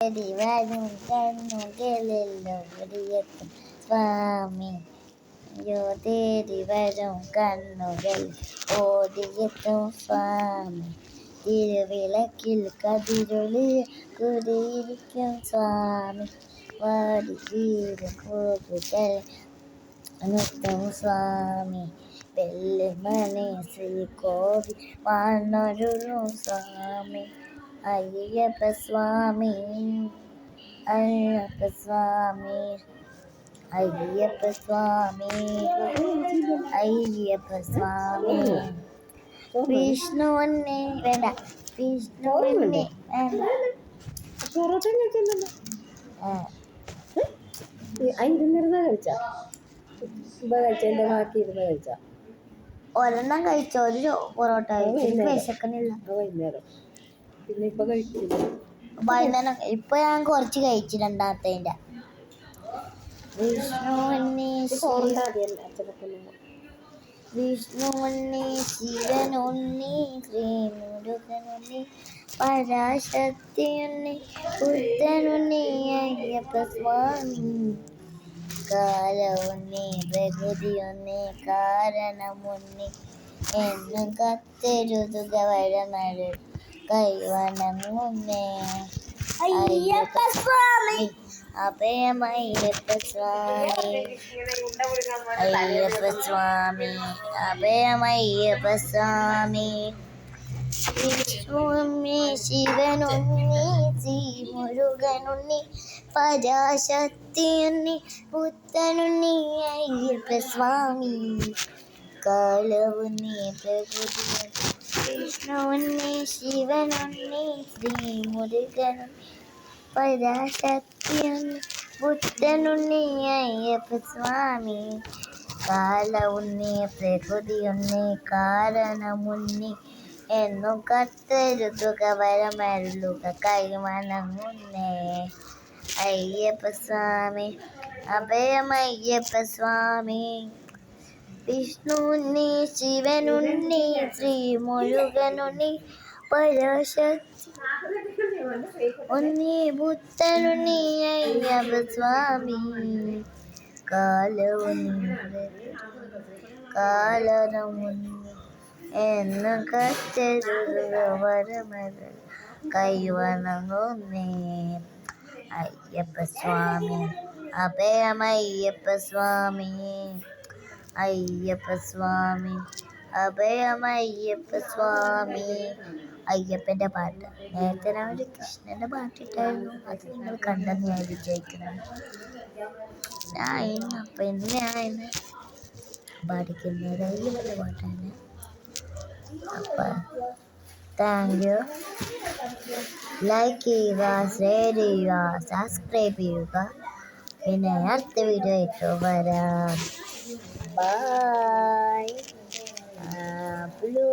വരും കണ്ണുകളിലും ഒടിയെത്തും സ്വാമി ജ്യോതി വരും കണ്ണുകൾ ഓടിയെത്തും സ്വാമി തിരുവിളക്കിൽ കതിരൊളി കുടിയിരിക്കും സ്വാമി വാടി വീരും പോകുകൾ നിർത്തും സ്വാമി വെള്ളിമണി ശ്രീകോവിൽ വാണരുളും സ്വാമി അയ്യപ്പ സ്വാമി അയ്യപ്പ സ്വാമി അയ്യപ്പ സ്വാമി അയ്യപ്പ സ്വാമി വിഷ്ണുവിനെ വേണ്ട വിഷ്ണുവിനെ ഒരെണ്ണം കഴിച്ചോ ഒരു പൊറോട്ട വിശക്കണില്ല പിന്നെ ഇപ്പൊ കഴിക്കില്ല വൈകുന്നേരം ഇപ്പൊ ഞാൻ കുറച്ച് കഴിച്ചു രണ്ടാമത്തെ വിഷ്ണുവിനെ വിഷ്ണുവിനെ ശിവനുണ്ണി ശ്രീമുരുകനുണ്ണി പരാശക്തിയുണ്ണി ബുദ്ധനുണ്ണി അയ്യപ്പ സ്വാമി കാലമുണ്ണി പ്രകൃതിയുണ്ണി കാരണമുണ്ണി എന്നും കത്തെഴുതുക വരമഴ കൈവണങ്ങുന്നേ അയ്യപ്പ സ്വാമി അഭയമയ്യപ്പ സ്വാമി അയ്യപ്പ സ്വാമി അഭയമയ്യപ്പ സ്വാമി വിഷ്ണുണ്ണി ശിവനുണ്ണി ശ്രീ മുരുകനുണ്ണി പരാശക്തിയുണ്ണി ബുദ്ധനുണ്ണി അയ്യപ്പ സ്വാമി കാലവുണ്ണി പ്രകൃതി വിഷ്ണുവിനെ ശിവനുണ്ണി ശ്രീ മുരുകനുണ്ണി പരാശക്തിയുണ്ണി ബുദ്ധനുണ്ണി അയ്യപ്പ സ്വാമി കാലവുണ്ണി പ്രകൃതിയുണ്ണി കാരണമുണ്ണി എന്നും കത്തെഴുതുക വരമരുളുക കൈവണങ്ങുന്നേ അയ്യപ്പ സ്വാമി അഭയമയ്യപ്പ സ്വാമി വിഷ്ണുണ്ണി ശിവനുണ്ണി ശ്രീ മുരുകനുണ്ണി പരാശക്തി ഉണ്ണി ബുദ്ധനുണ്ണി അയ്യപ്പ സ്വാമി കാലമുണ്ണി എന്നും കത്തെഴുതുക വരമരുൾ കൈവണങ്ങുന്നേ അയ്യപ്പ സ്വാമി അഭയമയ്യപ്പ സ്വാമി അയ്യപ്പ സ്വാമി അഭയമയ്യപ്പ സ്വാമി അയ്യപ്പൻ്റെ പാട്ട് നേരത്തെ ഞാൻ ഒരു കൃഷ്ണൻ്റെ പാട്ടിട്ടായിരുന്നു അത് നിങ്ങൾ കണ്ടെന്ന് ഞാൻ വിജയിക്കുന്നത് അപ്പം ഇന്ന് ഞാൻ പാടിക്കുന്നത് അയ്യപ്പൻ്റെ പാട്ടാണ് അപ്പം താങ്ക് യു ലൈക്ക് ചെയ്യുക ഷെയർ ചെയ്യുക സബ്സ്ക്രൈബ് ചെയ്യുക പിന്നെ അടുത്ത വീഡിയോ ആയിട്ട് വരാം ബൈ ബ്ലൂ